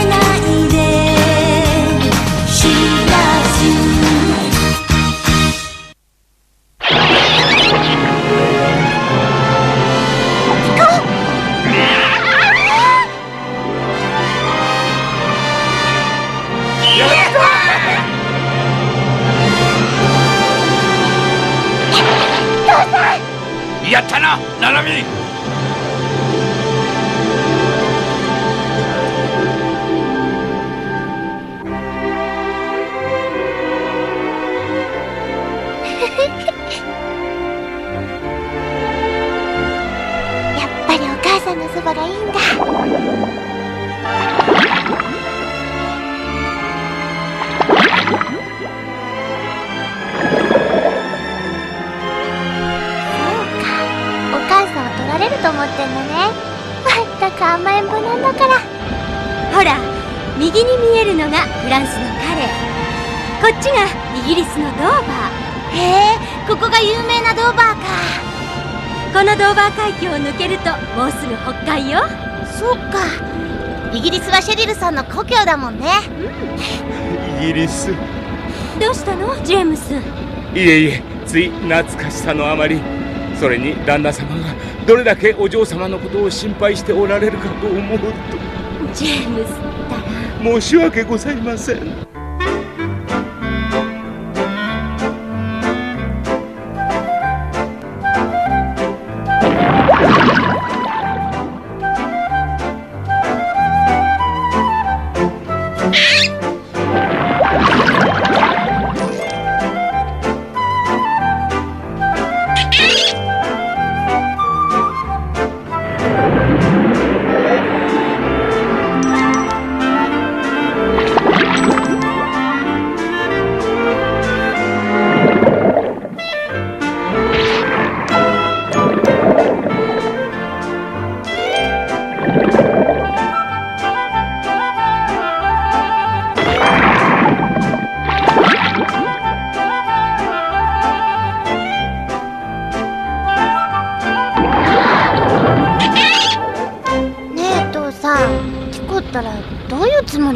ないで She loves you やったな、ナナミ。やっぱりお母さんのそばがいいんだ。と思ってんのね。まったく甘えん坊なんだから。ほら、右に見えるのがフランスのカレー、こっちがイギリスのドーバー。へえ、ここが有名なドーバーか。このドーバー海峡を抜けるともうすぐ北海よ。そっか、イギリスはシェリルさんの故郷だもんね。イギリス。どうしたのジェームス。いえいえ、つい懐かしさのあまり、それに旦那様がどれだけお嬢様のことを心配しておられるかと思うと。ジェームスった申ら。し訳ございません。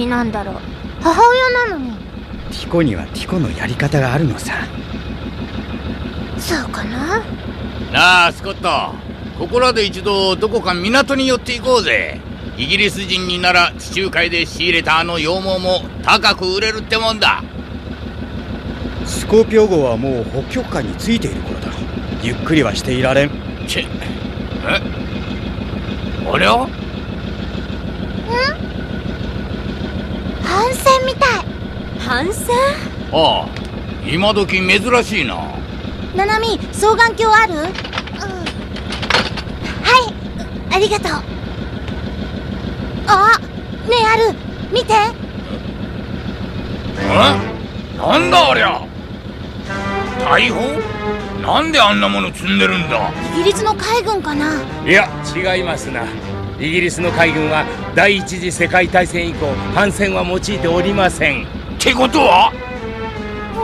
なんだろう、母親なのに。ティコにはティコのやり方があるのさ。そうかな。なあスコット、ここらで一度どこか港に寄って行こうぜ。イギリス人になら地中海で仕入れたあの羊毛も高く売れるってもんだ。スコーピオ号はもう北極海についている頃だ。ゆっくりはしていられん。チェ、あれは帆船みたい。帆船？ああ、今時珍しいな。ナナミ、双眼鏡ある？はい、ありがとう。あ、ねえ、ある、見て。なんだありゃ。大砲？なんであんなもの積んでるんだ。イギリスの海軍かな。いや、違いますな。イギリスの海軍は第一次世界大戦以降帆船は用いておりません。ってことは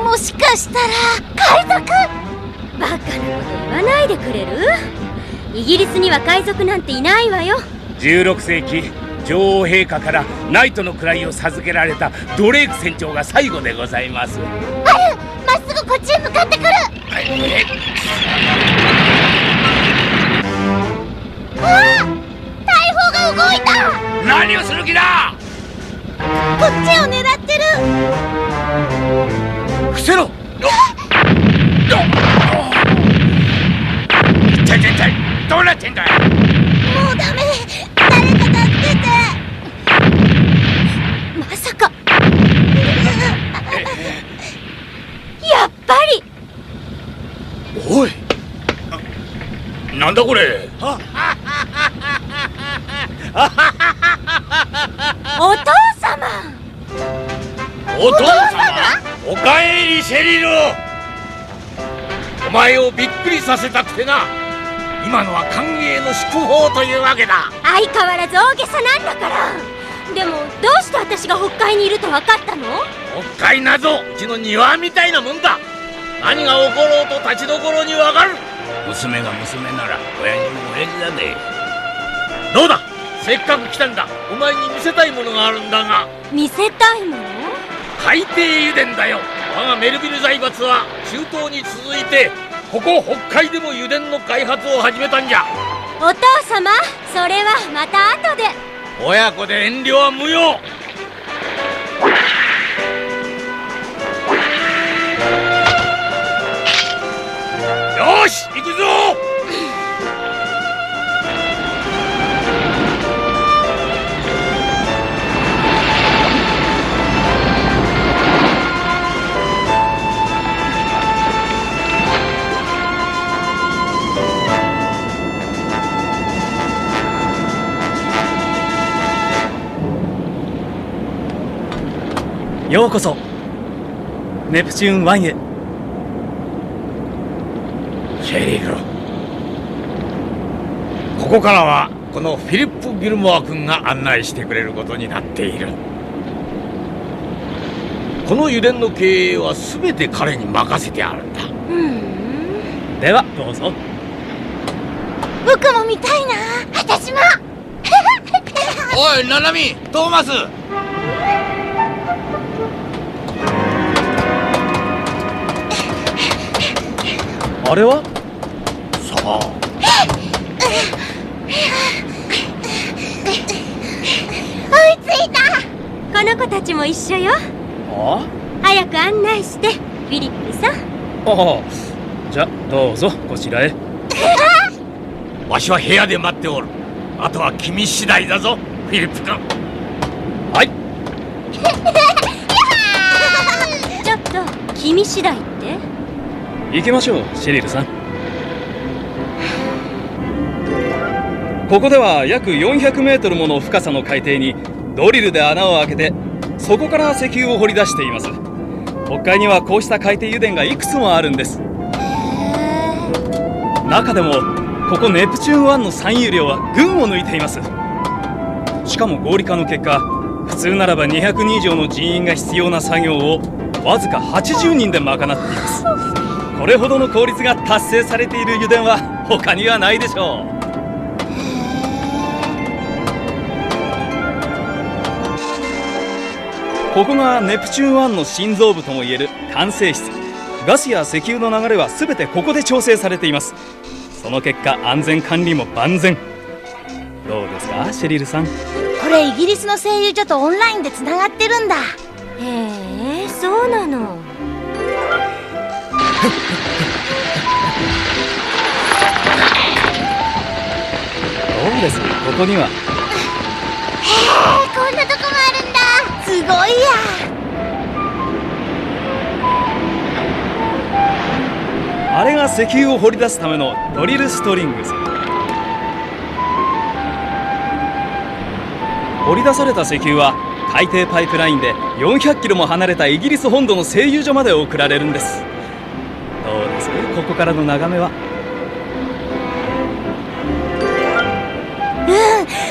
もしかしたら海賊？バカなこと言わないでくれる？イギリスには海賊なんていないわよ。16世紀女王陛下からナイトの位を授けられたドレーク船長が最後でございます。ある、まっすぐこっちへ向かってくる。動いた。何をする気だ。こっちを狙ってる。伏せろ。一体どうなってんだよ。もうダメ、誰か助けて。まさかやっぱり。おい、なんだこれ。お父様。お父様。おかえりシェリル。お前をびっくりさせたくてな。今のは歓迎の祝砲というわけだ。相変わらず大げさなんだから。でもどうして私が北海にいると分かったの？北海なぞうちの庭みたいなもんだ。何が起ころうと立ちどころに分かる。娘が娘なら親父も親父だぜ。どうだ、せっかく来たんだ。お前に見せたいものがあるんだが。見せたいもの？海底油田だよ。我がメルビル財閥は中東に続いてここ北海でも油田の開発を始めたんじゃ。お父様、それはまた後で。親子で遠慮は無用。よし、行くぞ。ようこそネプチューン1へ。シェリル、ここからはこのフィリップ・ギルモア君が案内してくれることになっている。この油田の経営は全て彼に任せてあるんだ。ではどうぞ。僕も見たいな。私もおいナナミ、トーマス。あれは？さあ、追いついた。この子たちも一緒よ。あ早く案内して、フィリップさん。あ、じゃどうぞこちらへ。わしは部屋で待っておる。あとは君次第だぞ、フィリップ君。はい。ちょっと、君次第って？行きましょう、シェリルさん。ここでは約400メートルもの深さの海底にドリルで穴を開けて、そこから石油を掘り出しています。北海にはこうした海底油田がいくつもあるんです。中でもここネプチューン1の産油量は群を抜いています。しかも合理化の結果、普通ならば200人以上の人員が必要な作業をわずか80人で賄っています。これほどの効率が達成されている油田は他にはないでしょう。ここがネプチューン1の心臓部ともいえる管制室。ガスや石油の流れは全てここで調整されています。その結果、安全管理も万全。どうですか、シェリルさん。これイギリスの製油所とオンラインでつながってるんだ。へえ、そうなの。どうです、ここには。へえ、こんなとこもあるんだ。すごいや。あれが石油を掘り出すためのドリルストリングス。掘り出された石油は海底パイプラインで400キロも離れたイギリス本土の製油所まで送られるんです。どうです、ここからの眺めは。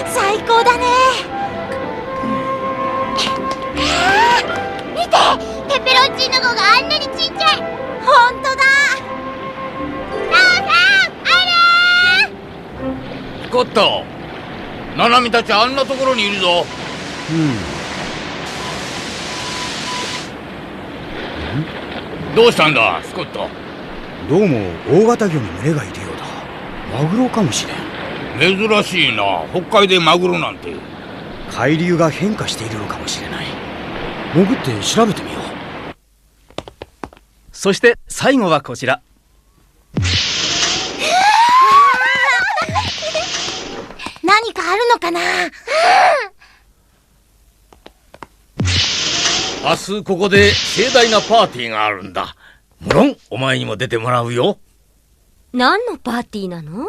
最高だね。見て、ペペロンチーノ号があんなにちっちゃい。ほんとだ。父さん、あれスコット、ナナミたちあんなところにいるぞ。どうしたんだ、スコット。どうも大型魚の群れがいるようだ。マグロかもしれん。珍しいな、北海でマグロなんて。海流が変化しているのかもしれない。潜って調べてみよう。そして最後はこちら。何かあるのかな。明日ここで盛大なパーティーがあるんだ。無論お前にも出てもらうよ。何のパーティーなの？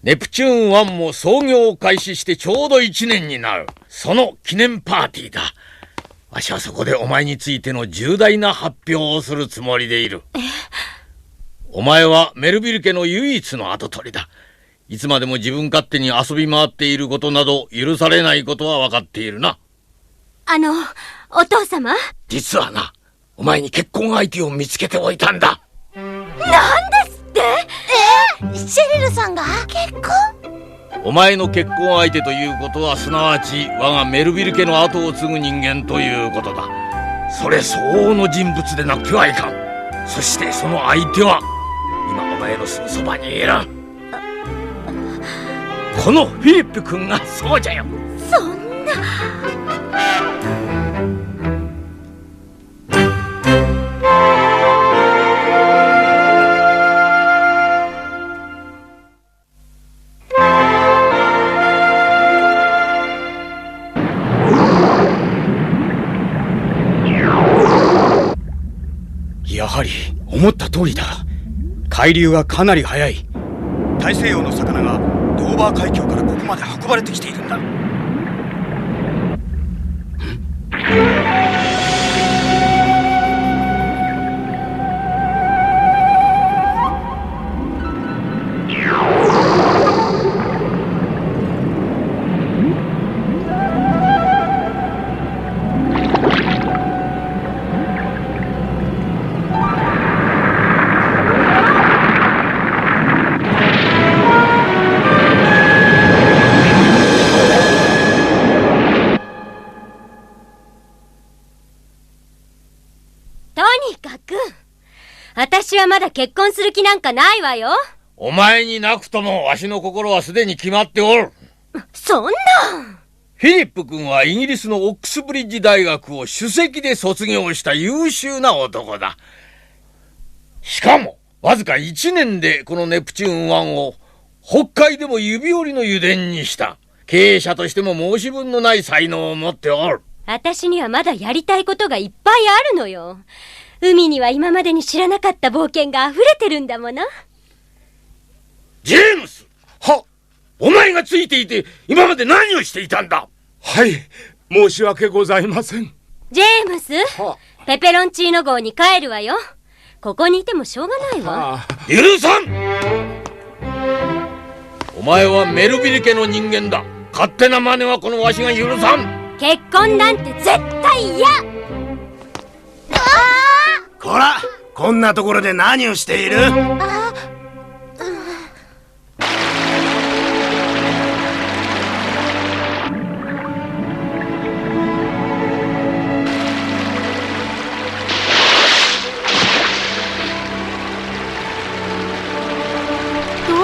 ネプチューン1も操業を開始してちょうど1年になる。その記念パーティーだ。わしはそこでお前についての重大な発表をするつもりでいる。お前はメルビル家の唯一の跡取りだ。いつまでも自分勝手に遊び回っていることなど許されないことは分かっているな。お父様？実はな、お前に結婚相手を見つけておいたんだ。なんですって？シェリルさんが結婚？お前の結婚相手ということはすなわち我がメルヴィル家の後を継ぐ人間ということだ。それ相応の人物でなくてはいかん。そしてその相手は今お前のすぐそばにいるこのフィリップ君がそうじゃよ。そんな。やはり思った通りだ。海流がかなり速い。大西洋の魚がドーバー海峡からここまで運ばれてきているんだ。私はまだ結婚する気なんかないわよ。お前になくともわしの心はすでに決まっておる。そんな。フィリップ君はイギリスのオックスブリッジ大学を首席で卒業した優秀な男だ。しかもわずか1年でこのネプチューン1を北海でも指折りの油田にした。経営者としても申し分のない才能を持っておる。私にはまだやりたいことがいっぱいあるのよ。海には今までに知らなかった冒険が溢れてるんだもの。ジェームス！は、お前がついていて今まで何をしていたんだ？はい、申し訳ございません。ジェームス、ペペロンチーノ号に帰るわよ。ここにいてもしょうがないわ。許さん！お前はメルヴィル家の人間だ。勝手な真似はこのわしが許さん。結婚なんて絶対嫌！こら、こんなところで何をしている？ど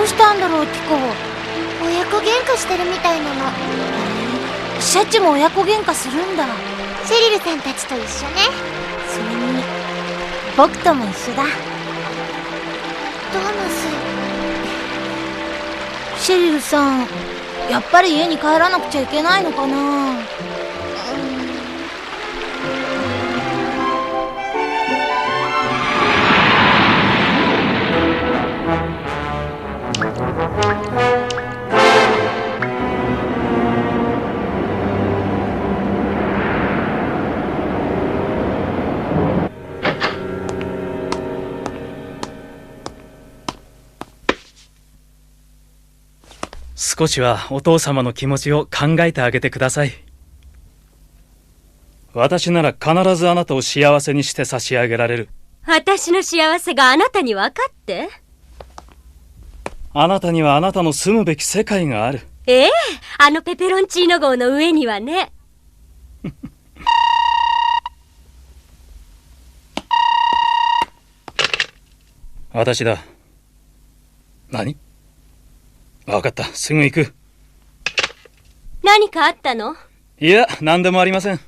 うしたんだろう、ティコ。親子喧嘩してるみたいなの。シャチも親子喧嘩するんだ。シェリルさんたちと一緒ね。それに僕とも一緒だ。トーマス。シェリルさん、やっぱり家に帰らなくちゃいけないのかな。少しはお父様の気持ちを考えてあげてください。私なら必ずあなたを幸せにして差し上げられる。私の幸せがあなたに分かって？あなたにはあなたの住むべき世界がある。ええ、あのペペロンチーノ号の上にはね。私だ。何？分かった、すぐ行く。何かあったの？いや、何でもありません。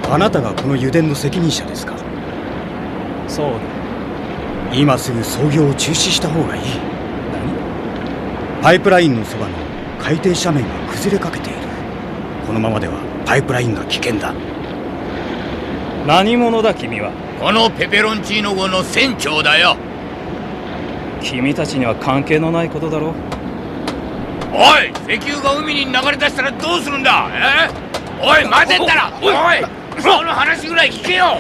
あなたがこの油田の責任者ですか？そうだ。今すぐ操業を中止した方がいい。何？パイプラインのそばの海底斜面が崩れかけている。このままではパイプラインが危険だ。何者だ君は？このペペロンチーノ号の船長だよ。君たちには関係のないことだろう。おい、石油が海に流れ出したらどうするんだ？おい、待てったら！おい、その話ぐらい聞けよ！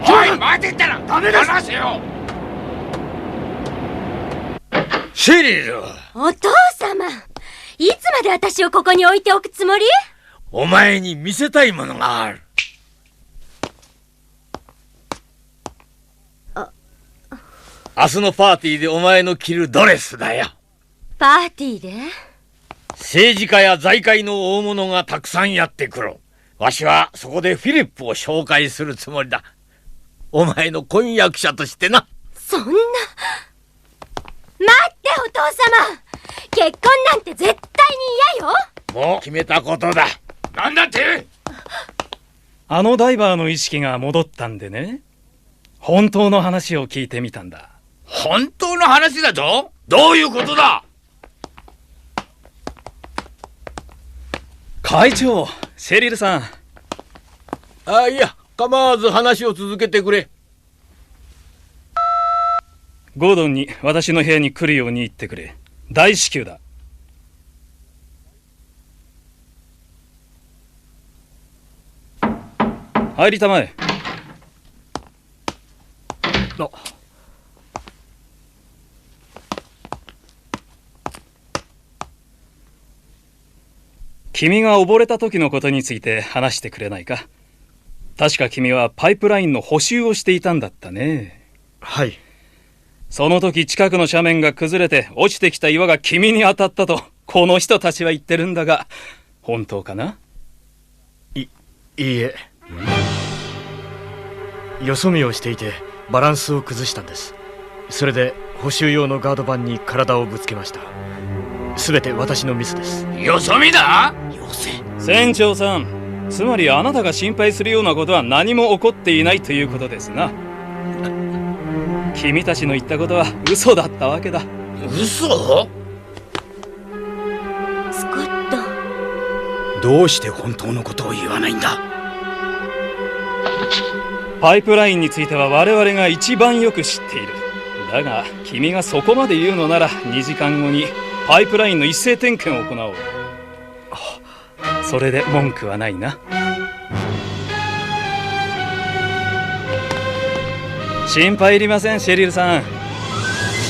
おい、待てったら！ダメです！話せよ！シェリル！お父様、いつまで私をここに置いておくつもり？お前に見せたいものがある。明日のパーティーでお前の着るドレスだよ。パーティーで？政治家や財界の大物がたくさんやってくる。わしはそこでフィリップを紹介するつもりだ。お前の婚約者としてな。そんな。待ってお父様、結婚なんて絶対に嫌よ。もう決めたことだ。なんだって？あのダイバーの意識が戻ったんでね、本当の話を聞いてみたんだ。本当の話だぞ。どういうことだ？会長、シェリルさん。いや、構わず話を続けてくれ。ゴードンに私の部屋に来るように言ってくれ。大至急だ。入りたまえ。君が溺れた時のことについて話してくれないか。確か君はパイプラインの補修をしていたんだったね。はい。その時近くの斜面が崩れて落ちてきた岩が君に当たったとこの人たちは言ってるんだが、本当かな？いいえ。よそ見をしていてバランスを崩したんです。それで補修用のガード板に体をぶつけました。すべて私のミスです。よそ見だ？よせ。船長さん、つまりあなたが心配するようなことは何も起こっていないということですな。君たちの言ったことは嘘だったわけだ。嘘？スコット。どうして本当のことを言わないんだ？パイプラインについては我々が一番よく知っている。だが君がそこまで言うのなら2時間後にパイプラインの一斉点検を行おう。それで文句はないな。心配いりません、シェリルさん。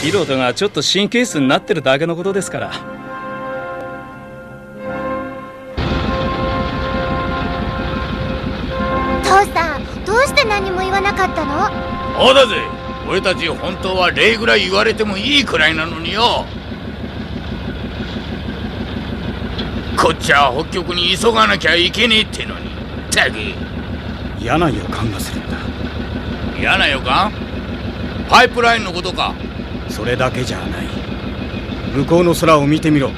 素人がちょっと神経質になってるだけのことですから。父さん、どうして何も言わなかったの？そうだぜ。俺たち本当は礼ぐらい言われてもいいくらいなのによ。こっちは北極に急がなきゃいけねえってのに。たく嫌な予感がするんだ。嫌な予感？パイプラインのことか？それだけじゃない。向こうの空を見てみろ。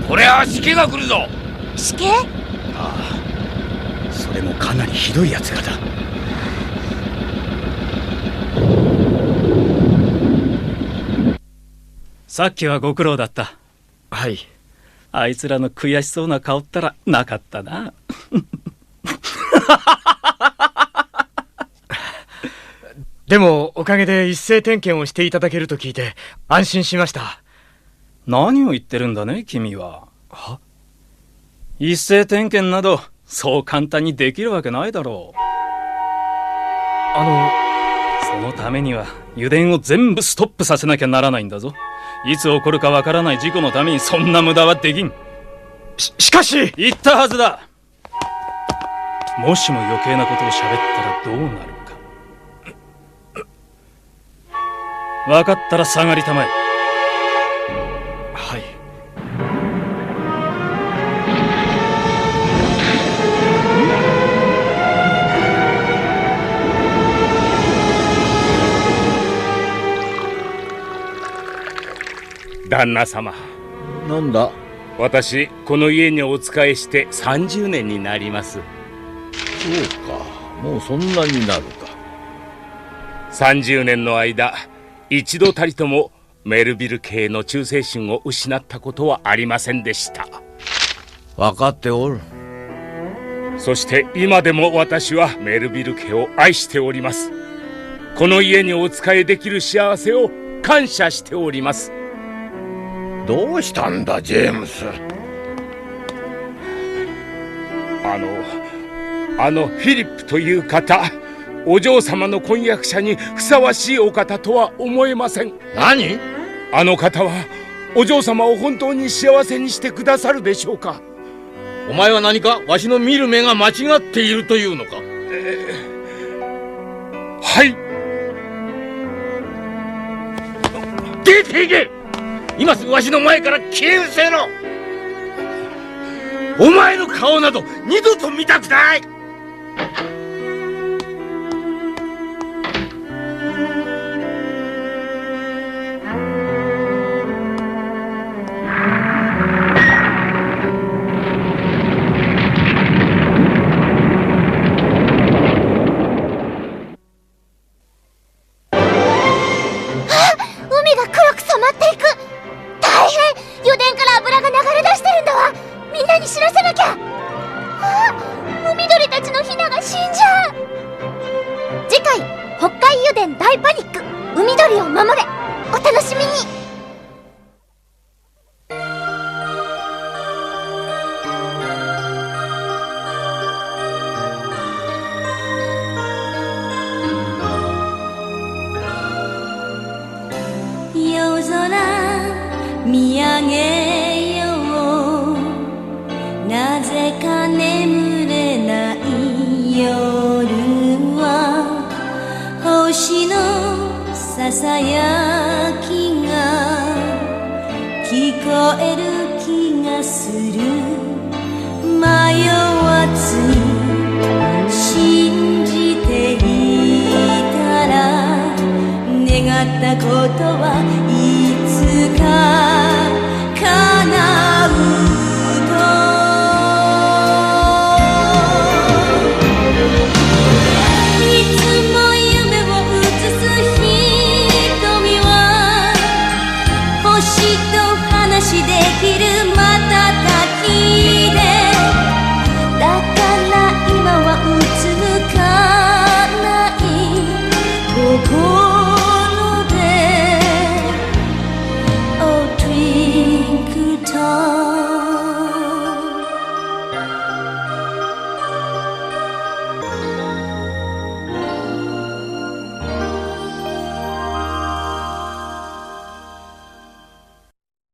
これはしけが来るぞ。しけ？ああ、それもかなりひどいやつらだ。さっきはご苦労だった。はい。あいつらの悔しそうな顔ったらなかったな。でもおかげで一斉点検をしていただけると聞いて安心しました。何を言ってるんだね、君は。は？一斉点検などそう簡単にできるわけないだろう。そのためには油田を全部ストップさせなきゃならないんだぞ。いつ起こるかわからない事故のためにそんな無駄はできん。しかし言ったはずだ。もしも余計なことを喋ったらどうなるか。分かったら下がりたまえ。はい。旦那様。なんだ？私この家にお仕えして30年になります。そうか、もうそんなになるか。30年の間一度たりともメルビル家の忠誠心を失ったことはありませんでした。分かっておる。そして今でも私はメルビル家を愛しております。この家にお仕えできる幸せを感謝しております。どうしたんだ、ジェームス？あのフィリップという方、お嬢様の婚約者にふさわしいお方とは思えません。何？あの方はお嬢様を本当に幸せにしてくださるでしょうか？お前は何かわしの見る目が間違っているというのか？はい、出ていけ。今すぐわしの前から消え失せろ。お前の顔など二度と見たくない。海が黒く染まっていく。大変、油田から油が流れ出してるんだわ。みんなに知らせなきゃ。海鳥たちのヒナが死んじゃう。次回、北海油田大パニック、海鳥を守れ。お楽しみに。夜空見上げよう、なぜか眠れない夜は星のささやきが聞こえる気がする。迷わずに信じていたら、願ったことはいつか叶う。